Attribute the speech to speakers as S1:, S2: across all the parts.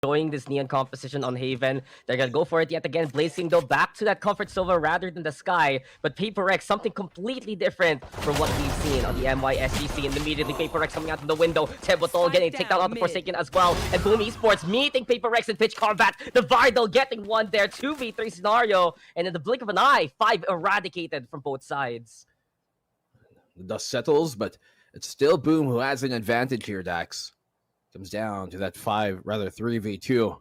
S1: enjoying this neon composition on Haven. They're gonna go for it yet again. Blazing though back to that comfort silver rather than the sky. But Paper Rex, something completely different from what we've seen on the MYSG scene. And immediately Paper Rex coming out of the window. Tebotol getting taken out of the Forsaken as well. And Boom Esports meeting Paper Rex in pitch combat. The Vidal getting one there. 2v3 scenario. And in the blink of an eye, 5 eradicated from both sides.
S2: The dust settles, but it's still Boom who has an advantage here, Dax. Comes down to that 3v2.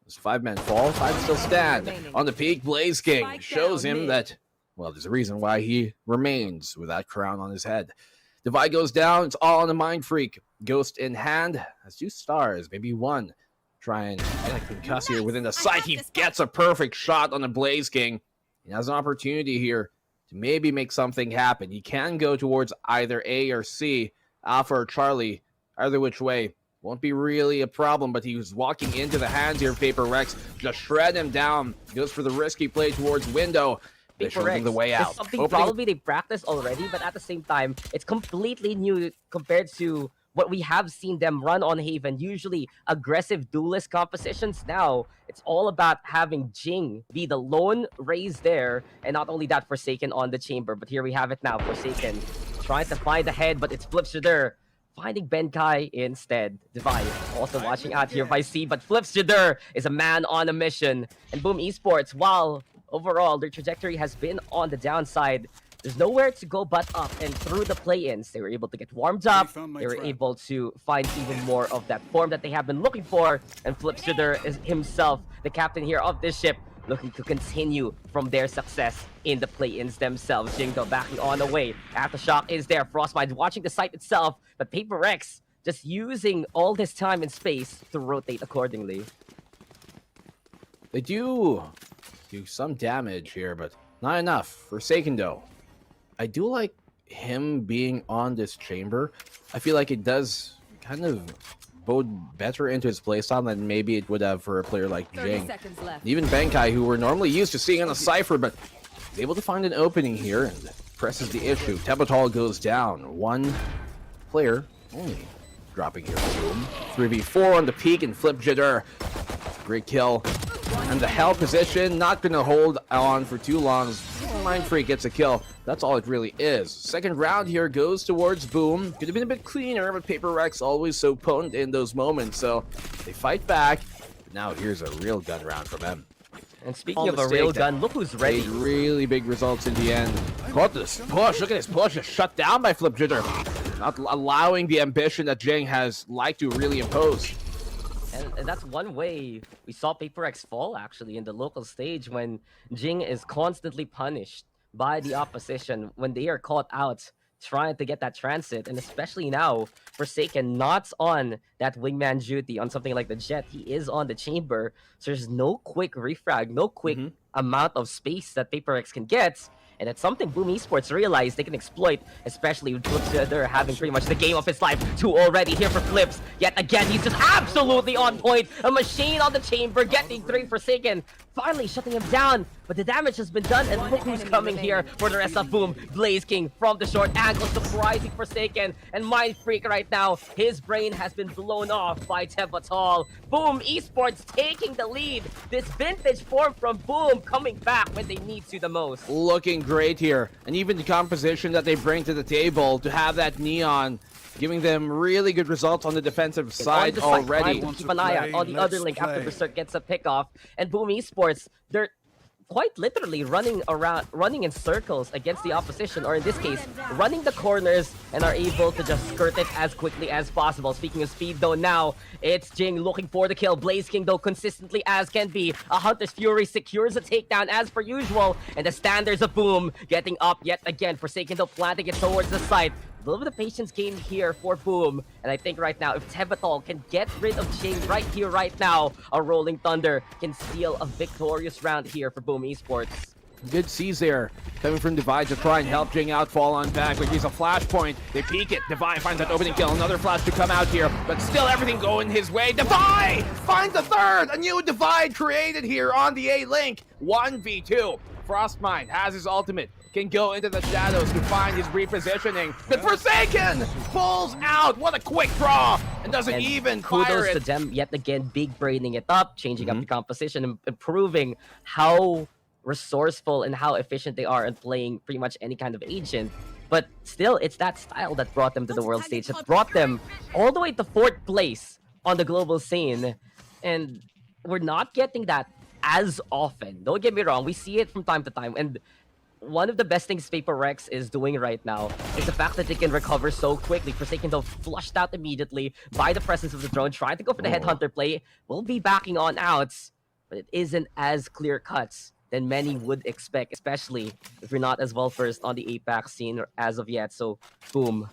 S2: This 5-man fall, 5 still stand. On the peak, Blaze King shows him that, well, there's a reason why he remains with that crown on his head. Divide goes down, it's all on the Mind Freak. Ghost in hand, has 2 stars, maybe 1. Try and get a concuss here within the sight. He gets a perfect shot on the Blaze King. He has an opportunity here to maybe make something happen. He can go towards either A or C, Alpha or Charlie, either which way. Won't be really a problem, but he was walking into the hands here of Paper Rex. Just shred him down. Goes for the risky play towards Window. They show him the way out.
S1: Something probably they practiced already, but at the same time, it's completely new compared to what we have seen them run on Haven. Usually aggressive duelist compositions. Now, it's all about having Jing be the lone raise there. And not only that, Forsaken on the chamber. But here we have it now. Forsaken trying to find the head, but it's Flipster finding Benkai instead. Divide also watching out here by C, but Flipster is a man on a mission. And Boom Esports, while overall their trajectory has been on the downside, there's nowhere to go but up. And through the play-ins, they were able to get warmed up. They were able to find even more of that form that they have been looking for. And Flipster is himself the captain here of this ship, looking to continue from their success in the play-ins themselves. Jingo backing on the way. Aftershock is there. Frostbite watching the site itself. But Paper Rex just using all this time and space to rotate accordingly.
S2: They do some damage here, but not enough. Forsaken though, I do like him being on this chamber. I feel like it does kind of bode better into his playstyle than maybe it would have for a player like Jing. Even Benkai, who we're normally used to seeing on the Cypher, but is able to find an opening here and presses the issue. Tebotol goes down. 1 player only dropping here. Boom. 3v4 on the peak and Flip Jitter. Great kill. And the hell position, not going to hold on for too long. Mind Freak gets a kill. That's all it really is. Second round here goes towards Boom. Could have been a bit cleaner, but Paper Rex always so potent in those moments. So they fight back. But now here's a real gun round from them.
S1: And speaking of a real gun, look who's ready.
S2: Really big results in the end. Caught this push. Look at this push. Just shut down by Flip Jitter. Not allowing the ambition that Jing has liked to really impose.
S1: And that's one way we saw Paper Rex fall, actually, in the local stage when Jing is constantly punished by the opposition when they are caught out trying to get that transit. And especially now, Forsaken not on that wingman duty on something like the Jet. He is on the chamber. So there's no quick refrag, no quick amount of space that Paper Rex can get. And it's something Boom Esports realized they can exploit, especially with Flips. They're having pretty much the game of his life. 2 already here for Flips. Yet again, he's just absolutely on point. A machine on the chamber, getting 3 Forsaken. Finally shutting him down. But the damage has been done, and look who's coming here for the rest of Boom. Blaze King from the short angle, surprising Forsaken. And Mind Freak right now, his brain has been blown off by Tebotol. Boom Esports taking the lead. This vintage form from Boom coming back when they need to the most.
S2: Looking great here. And even the composition that they bring to the table to have that neon, giving them really good results on the defensive side already.
S1: Keep an eye out on the other link after Berserk gets a pick off. And Boom Esports, they're quite literally running in circles against the opposition, or in this case, running the corners, and are able to just skirt it as quickly as possible. Speaking of speed though, now it's Jing looking for the kill. Blaze King though, consistently as can be. A Hunter's Fury secures a takedown as per usual, and the standards of Boom getting up yet again. Forsaken though, planting it towards the site. A little bit of patience gained here for Boom. And I think right now, if Tebotol can get rid of Jing right here, right now, a Rolling Thunder can steal a victorious round here for Boom Esports.
S2: Good C's there, coming from Divide to try and help Jing out, fall on back, but he's a flashpoint. They peek it. Divide finds that opening kill. Another flash to come out here, but still everything going his way. Divide finds the third. A new Divide created here on the A-Link. 1v2. Frostmind has his ultimate. can go into the shadows to find his repositioning. But Forsaken pulls out. What a quick draw. And doesn't even fire
S1: kudos
S2: it.
S1: to them yet again, big braining it up, changing up the composition, and improving how resourceful and how efficient they are at playing pretty much any kind of agent. But still, it's that style that brought them to the world stage, that brought them all the way to 4th place on the global scene. And we're not getting that as often. Don't get me wrong, we see it from time to time. And one of the best things Paper Rex is doing right now is the fact that they can recover so quickly. Forsaken, though, flushed out immediately by the presence of the drone, trying to go for the headhunter play. Will be backing on outs, but it isn't as clear cuts than many would expect, especially if you're not as well versed on the APAC scene as of yet. So, boom.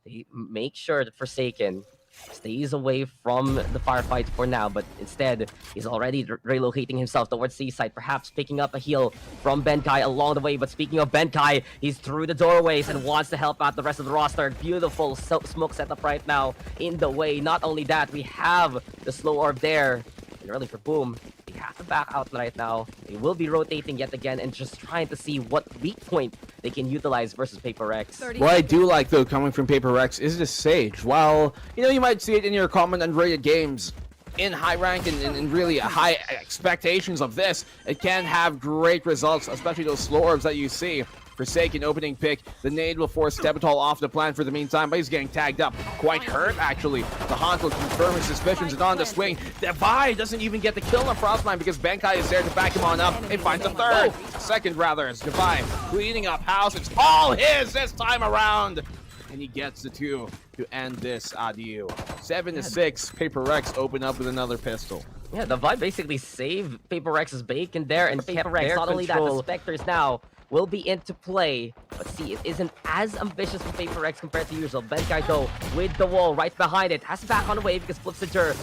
S1: They make sure that Forsaken stays away from the firefight for now, but instead, he's already relocating himself towards Seaside, perhaps picking up a heal from Benkai along the way. But speaking of Benkai, he's through the doorways and wants to help out the rest of the roster. Beautiful smoke setup right now in the way. Not only that, we have the slow orb there. And early for Boom. They have to back out right now. They will be rotating yet again and just trying to see what weak point they can utilize versus Paper Rex.
S2: What I do like, though, coming from Paper Rex is the Sage. While, you might see it in your common unrated games, in high rank and really high expectations of this, it can have great results, especially those slow orbs that you see. Forsaken opening pick. The nade will force Stebatol off the plan for the meantime, but he's getting tagged up. Quite hurt, actually. The Haunt will confirm his suspicions and on the swing. Devi doesn't even get the kill on Frostmine because Benkai is there to back him on up and finds a third. Second, rather, as Devi cleaning up house. It's all his this time around. And he gets the 2 to end this adieu. 7-6. Paper Rex open up with another pistol.
S1: Yeah, the Devi basically saved Paper Rex's bacon there, and Paper Rex, not only that, the Spectres now will be into play. But see, it isn't as ambitious for Paper Rex compared to usual. Benkai, though, with the wall right behind it, has to back on the way because Flipsiger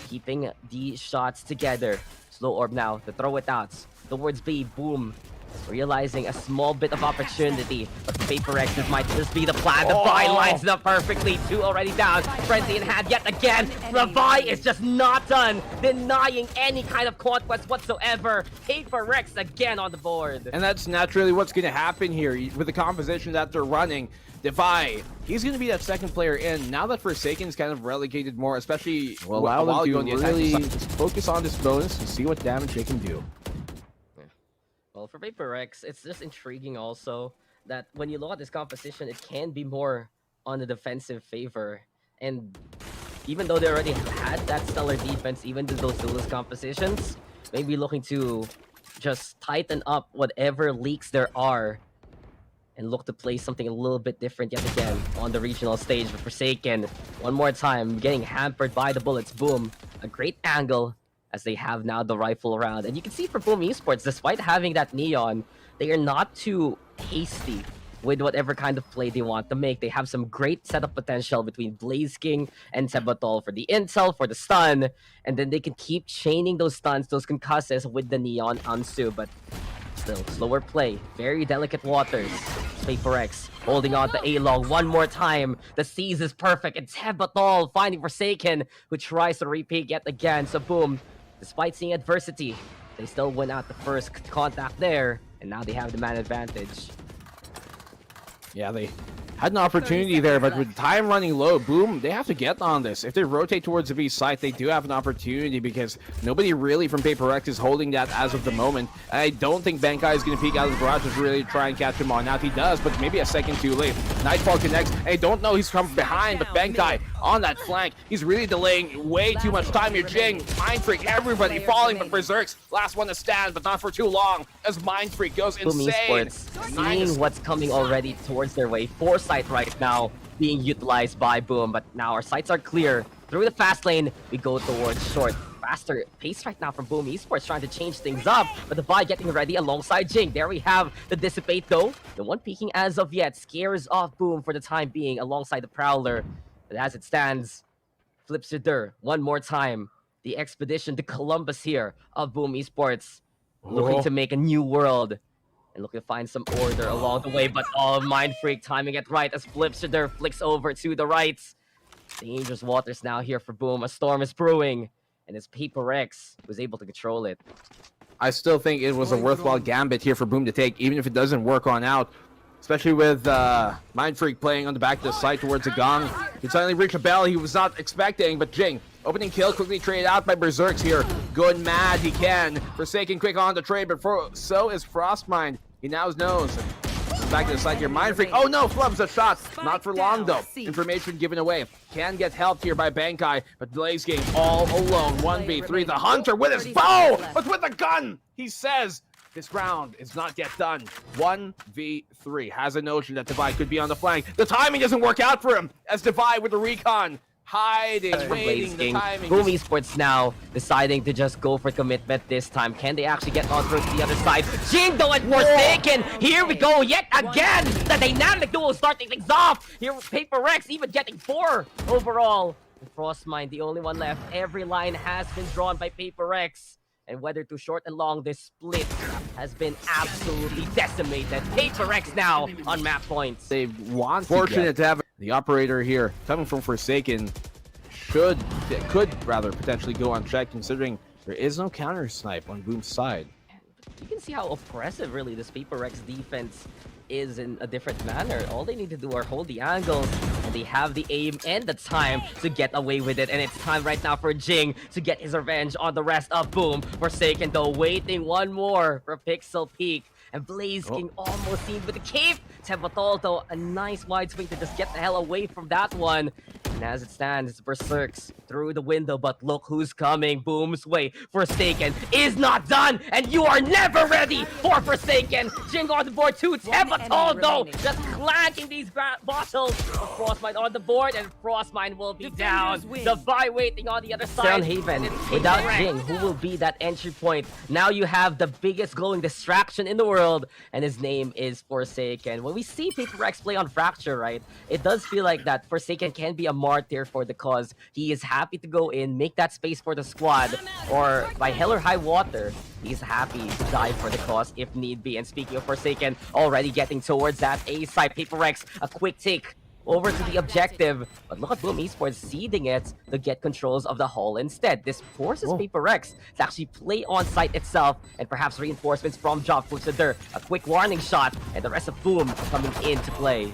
S1: keeping the shots together. Slow orb now to throw it out towards B. Boom. Realizing a small bit of opportunity, but Paper Rex, this might just be the plan. The Vi lines it up perfectly. 2 already down. Frenzy in hand yet again. The Vi is just not done, denying any kind of conquest whatsoever. Paper Rex again on the board.
S2: And that's naturally what's going to happen here with the composition that they're running. Devi, he's going to be that second player in. Now that Forsaken's kind of relegated more, especially
S3: allow them to really
S2: focus on this bonus and see what damage they can do.
S1: Well, for Paper Rex, it's just intriguing also that when you look at this composition, it can be more on the defensive favor. And even though they already had that stellar defense, even to those duelist compositions, maybe looking to just tighten up whatever leaks there are and look to play something a little bit different yet again on the regional stage. But Forsaken, one more time, getting hampered by the bullets. Boom, a great angle as they have now the rifle around. And you can see for Boom Esports, despite having that neon, they are not too hasty with whatever kind of play they want to make. They have some great setup potential between Blaze King and Sebatol for the intel, for the stun, and then they can keep chaining those stuns, those concusses with the neon Ansu. But still, slower play, very delicate waters. Paper X holding on to A-Long one more time. The seize is perfect. It's Sebatol finding Forsaken, who tries to repeat yet again. So Boom, despite seeing adversity, they still win out the first contact there, and now they have the man advantage.
S2: Yeah, they had an opportunity there, but with time running low, Boom, they have to get on this. If they rotate towards the B site, they do have an opportunity because nobody really from Paper X is holding that as of the moment. I don't think Benkai is going to peek out of the garage to really try and catch him on. Now, if he does, but maybe a second too late. Nightfall connects. I don't know he's from behind, but Benkai on that flank, he's really delaying way too much time here. Jing, Mind Freak, everybody falling, but Berserk's last one to stand, but not for too long as Mind Freak goes insane.
S1: Seeing what's coming already towards their way. Foresight right now being utilized by Boom, but now our sights are clear. Through the fast lane, we go towards short. Faster pace right now from Boom Esports, trying to change things up, but the Vi getting ready alongside Jing. There we have the Dissipate though. The one peeking as of yet scares off Boom for the time being alongside the Prowler. But as it stands, Flipsider one more time. The expedition to Columbus here of Boom Esports, looking to make a new world and looking to find some order along the way. But Mind Freak timing it right as Flipsider flicks over to the right. Dangerous waters now here for Boom. A storm is brewing, and it's Paper X who's able to control it.
S2: I still think it was a worthwhile gambit here for Boom to take, even if it doesn't work on out. Especially with Mind Freak playing on the back of the side towards the Gong. He suddenly reached a bell he was not expecting, but Jing, opening kill, quickly traded out by Berserks here. Going mad he can. Forsaken quick on the trade, but so is Frostmind. He now knows. Back to the side here, Mind Freak. Oh no, flubs a shot. Not for long though. Information given away. Can get helped here by Bankai, but Blaze King all alone. 1v3. The Hunter with his bow, but with a gun. He says, this round is not yet done. 1v3. Has a notion that Divide could be on the flank. The timing doesn't work out for him as Divide with the recon. Hiding, waiting, the timing.
S1: Boom Esports now deciding to just go for commitment this time. Can they actually get on towards the other side? Jindo and Forsaken! Here we go yet again! The dynamic duo starting things off! Here Paper Rex even getting 4 overall. And Frostmind, the only one left. Every line has been drawn by Paper Rex. And whether too short and long, this split has been absolutely decimated. Paper Rex now on map points.
S2: They want fortunate to have the operator here coming from Forsaken. Could potentially go unchecked, considering there is no counter snipe on Boom's side.
S1: You can see how oppressive really this Paper Rex defense is in a different manner. All they need to do are hold the angles, and they have the aim and the time to get away with it. And it's time right now for Jing to get his revenge on the rest of Boom. Forsaken though, waiting one more for Pixel Peak. And Blaze King almost seen with the cape. Tebatol though, a nice wide swing to just get the hell away from that one. And as it stands, it's Berserks through the window, but look who's coming. Boom's way. Forsaken is not done, and you are never ready for Forsaken. Jing on the board too. Tebatol though, just clanking these bottles. Frostmind on the board, and Frostmind will be down. Divide waiting on the other side. Down Haven, without Jing, who will be that entry point? Now you have the biggest glowing distraction in the world, and his name is Forsaken. When we see Paper Rex play on Fracture, right, it does feel like that Forsaken can be a martyr for the cause. He is happy to go in, make that space for the squad, or by hell or high water, he's happy to die for the cause if need be. And speaking of Forsaken, already getting towards that A side, Paper Rex, a quick take over to the objective, but look at Boom Esports seeding it to get controls of the hull instead. This forces Paper Rex to actually play on site itself, and perhaps reinforcements from Job Fuxader. A quick warning shot, and the rest of Boom coming into play.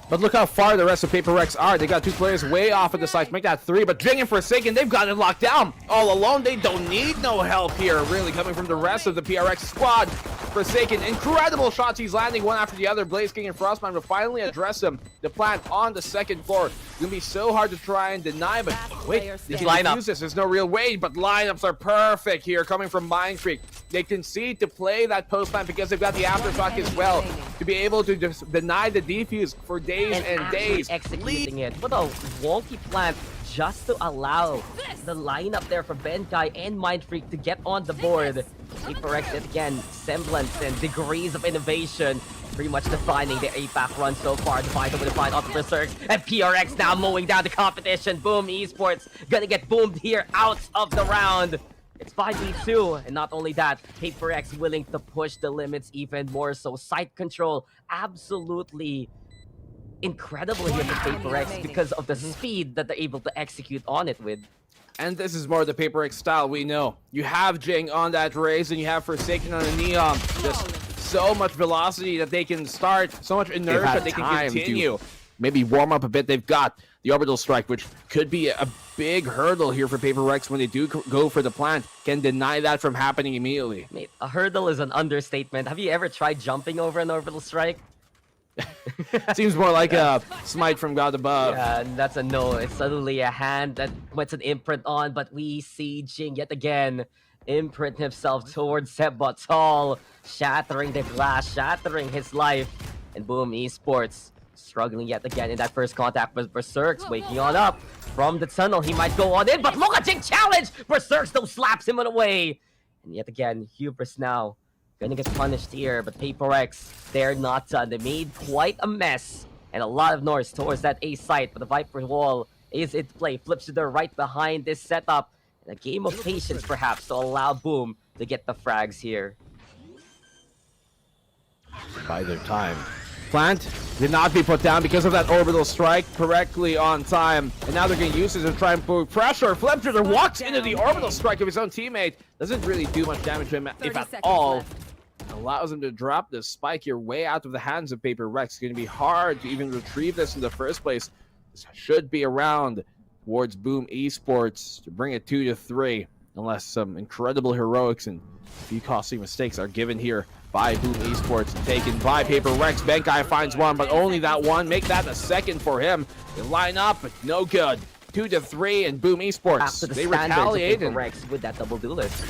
S2: But look how far the rest of Paper Rex are. They got 2 players way off of the side to make that 3, but Jing and Forsaken, they've got it locked down. All alone, they don't need no help here, really coming from the rest of the PRX squad. Forsaken, incredible shots he's landing one after the other. Blaze King and Frostmind will finally address him. The plant on the second floor. It's gonna be so hard to try and deny, but wait, they can use this. There's no real way, but lineups are perfect here coming from Mind Freak. They concede to play that post plant because they've got the aftershock as well to be able to just deny the defuse for days and days.
S1: Executing it. What a wonky plant just to allow the lineup there for Benkai and Mind Freak to get on the board. Paper Rex again, semblance and degrees of innovation pretty much defining the APAC run so far. Divide over to find off the Berserks, and PRX now mowing down the competition. Boom Esports gonna get boomed here out of the round. It's 5v2, and not only that, Paper X willing to push the limits even more so. Site control, absolutely incredible here for Paper X because of the speed that they're able to execute on it with.
S2: And this is more the Paper X style we know. You have Jing on that raise, and you have Forsaken on a Neon. Just so much velocity that they can start, so much inertia they can continue. Maybe warm up a bit. They've got the Orbital Strike, which could be a big hurdle here for Paper Rex when they do go for the plant. Can deny that from happening immediately.
S1: Mate, a hurdle is an understatement. Have you ever tried jumping over an Orbital Strike?
S2: Seems more like a smite from God above.
S1: Yeah, and that's a no. It's suddenly a hand that puts an imprint on, but we see Jing yet again imprint himself towards Sebatol, shattering the glass, shattering his life. And Boom Esports struggling yet again in that first contact with Berserks, waking on up from the tunnel. He might go on in, but look at Jing challenge! Berserks though slaps him away. And yet again, Hubris now gonna get punished here, but Paper X, they're not done. They made quite a mess and a lot of noise towards that A site, but the Viper wall is in play. Flips to the right behind this setup. And a game of patience perhaps to allow Boom to get the frags here.
S2: By their time. Plant did not be put down because of that orbital strike correctly on time. And now they're going to use it to try and put pressure. Flamethrower walks into the orbital strike of his own teammate. Doesn't really do much damage to him, if at all.
S4: Left.
S2: Allows him to drop the spike here way out of the hands of Paper Rex. It's going to be hard to even retrieve this in the first place. This should be around towards Boom Esports to bring it 2-3, unless some incredible heroics and a few costly mistakes are given here by Boom Esports, taken by Paper Rex. Benkai finds one, but only that one. Make that the second for him. They line up, but no good. 2-3, and Boom Esports, they retaliate.
S1: Paper Rex with that double duelist.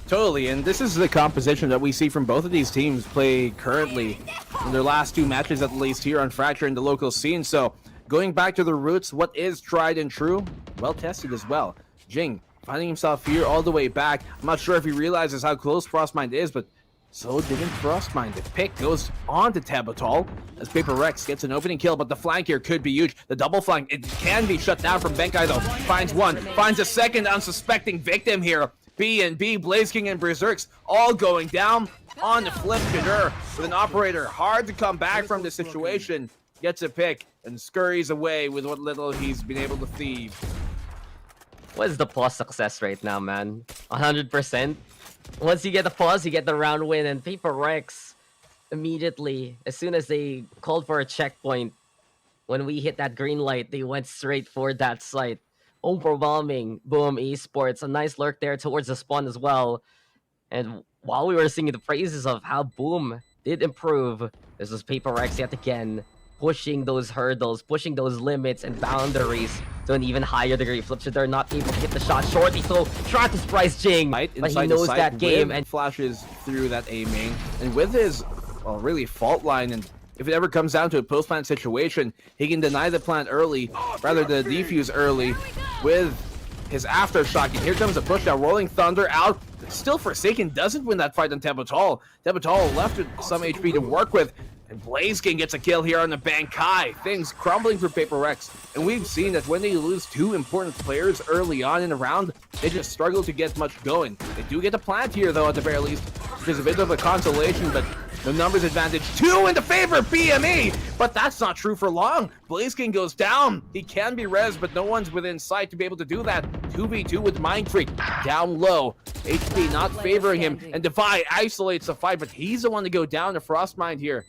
S2: Totally, and this is the composition that we see from both of these teams play currently in their last two matches, at least here on Fracture in the local scene. So, going back to the roots, what is tried and true, well tested as well. Jing finding himself here all the way back. I'm not sure if he realizes how close Frostmind is, but so didn't Frostmind. The pick goes on to Tabatal as Paper Rex gets an opening kill, but the flank here could be huge. The double flank, it can be shut down from Benkai though. Finds one, finds a second unsuspecting victim here. B&B, Blaze King, and Berserks all going down on the flip. Shadur with an operator. Hard to come back from this situation. Gets a pick and scurries away with what little he's been able to thieve.
S1: What is the pause success rate now, man? 100%. Once you get the pause, you get the round win, and Paper Rex immediately, as soon as they called for a checkpoint, when we hit that green light, they went straight for that site. Overwhelming Boom Esports. A nice lurk there towards the spawn as well. And while we were singing the praises of how Boom did improve, this was Paper Rex yet again, pushing those hurdles, pushing those limits and boundaries to an even higher degree. Flipster, they're not able to hit the shot shortly, so trying to surprise Jing, but he knows that game and
S2: flashes through that aiming. And with his, well, really fault line, and if it ever comes down to a post-plant situation, he can deny the plant early, rather than defuse early with his aftershock. And here comes a push now, Rolling Thunder out. Still Forsaken doesn't win that fight on Tabatal. Tabatal left with some HP to work with. And Blaze King gets a kill here on the Bankai. Things crumbling for Paper Rex. And we've seen that when they lose two important players early on in the round, they just struggle to get much going. They do get a plant here, though, at the very least, which is a bit of a consolation, but the numbers advantage, two in the favor of BME, but that's not true for long. Blaze King goes down. He can be res, but no one's within sight to be able to do that. 2v2 with Mind Freak down low. HP not favoring him, and Defy isolates the fight, but he's the one to go down to Frostmind here.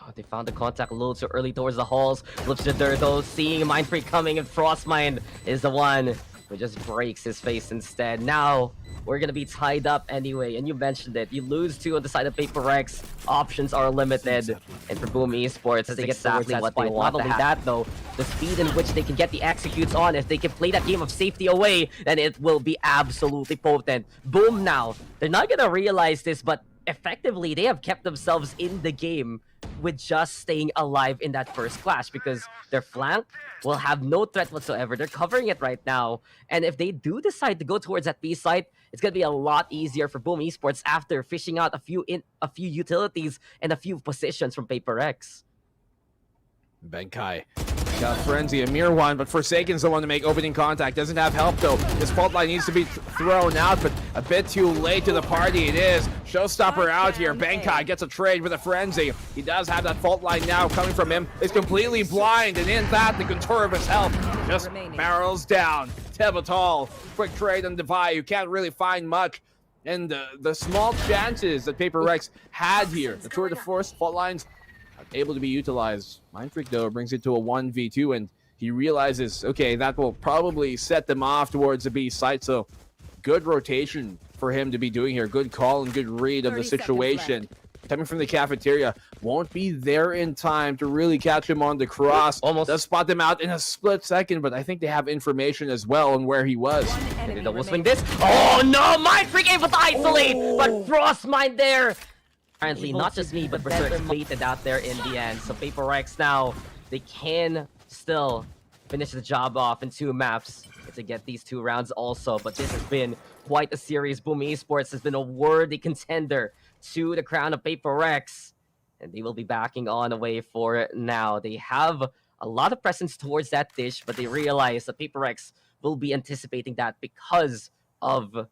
S1: oh, they found the contact a little too early towards the halls. Flips the dirt though, seeing Mind Freak coming, and Frostmind is the one who just breaks his face instead. Now, we're gonna be tied up anyway, and you mentioned it. You lose two on the side of Paper Rex, options are limited, and for Boom Esports, that's exactly what they want. Not only that though, the speed in which they can get the executes on, if they can play that game of safety away, then it will be absolutely potent. Boom now, they're not gonna realize this, but effectively, they have kept themselves in the game with just staying alive in that first clash, because their flank will have no threat whatsoever. They're covering it right now, and if they do decide to go towards that B site, it's gonna be a lot easier for Boom Esports after fishing out a few utilities and a few positions from Paper X.
S2: Benkai got Frenzy, a mere one, but Forsaken's the one to make opening contact. Doesn't have help though. This fault line needs to be thrown out, but a bit too late to the party it is. Showstopper out here. Benkai gets a trade with a Frenzy. He does have that fault line now coming from him. It's completely blind, and in that, the contour of his health just barrels down. Tebatal, quick trade on Defy. You can't really find much. And the small chances that Paper Rex had here, the tour de force fault lines, able to be utilized. Mind Freak though brings it to a 1v2, and he realizes, okay, that will probably set them off towards the B site. So good rotation for him to be doing here. Good call and good read of the situation. Coming from the cafeteria, won't be there in time to really catch him on the cross.
S1: Almost
S2: does spot them out in a split second, but I think they have information as well on where he was.
S1: Can they double swing this? Oh no! Mind Freak able to isolate, but Frostmind there. Apparently, not just me, but Berserk's baited out there in the end. So Paper Rex now, they can still finish the job off in 2 maps to get these 2 rounds also. But this has been quite a series. Boom Esports has been a worthy contender to the crown of Paper Rex, and they will be backing on away for it now. They have a lot of presence towards that dish, but they realize that Paper Rex will be anticipating that because of,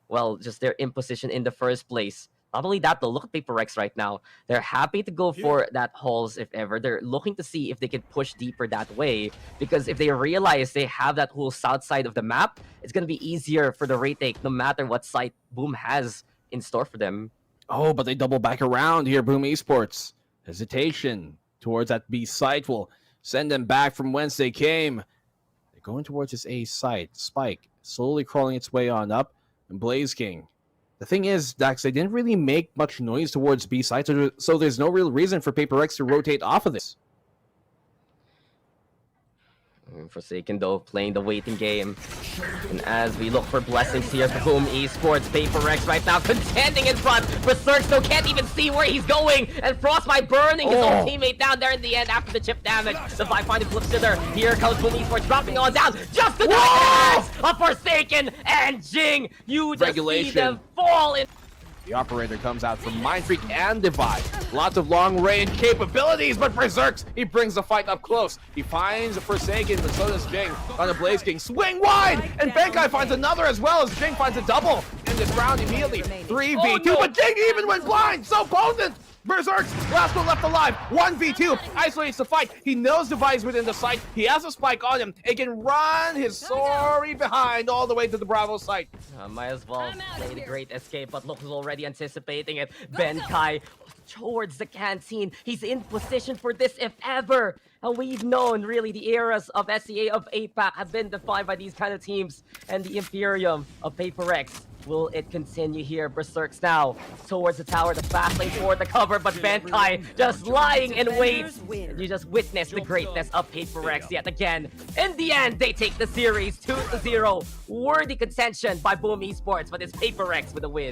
S1: well, just their imposition in the first place. Not only that, though, look at Paper Rex right now. They're happy to go for that holes if ever. They're looking to see if they can push deeper that way. Because if they realize they have that whole south side of the map, it's going to be easier for the retake no matter what site Boom has in store for them.
S2: Oh, but they double back around here, Boom Esports. Hesitation towards that B site will send them back from whence they came. They're going towards this A site. Spike slowly crawling its way on up. And Blaze King. The thing is, Dax, they didn't really make much noise towards B site, so there's no real reason for Paper Rex to rotate off of this.
S1: Forsaken, though, playing the waiting game. And as we look for blessings here for Boom Esports, Paper Rex right now contending in front. Berserk, though, can't even see where he's going. And Frostbite burning his own teammate down there in the end after the chip damage. The Vive flips to there. Here comes Boom Esports dropping on down. Just the hands of Forsaken and Jing. You just see them fall in.
S2: The operator comes out from Mind Freak and Divide. Lots of long-range capabilities, but Berserks, he brings the fight up close. He finds a Forsaken, but so does Jing on the Blaze King. Swing wide! And Benkai finds another as well as Jing finds a double in this round immediately. 3v2, but Jing even went blind! So potent! Berserks, last one left alive. 1v2, isolates the fight. He knows Device within the site. He has a spike on him. He can run his sorry behind all the way to the Bravo site.
S1: Might as well play the great escape, but look who's already anticipating it. Benkai towards the canteen. He's in position for this if ever. And we've known, really, the eras of SEA, of APAC have been defined by these kind of teams. And the Imperium of Paper Rex. Will it continue here? Berserks now towards the tower, the fast lane toward the cover, but Benkai just lying in wait. You just witnessed the greatness of Paper Rex yet again. In the end, they take the series 2-0. Worthy contention by Boom Esports, but it's Paper Rex with a win.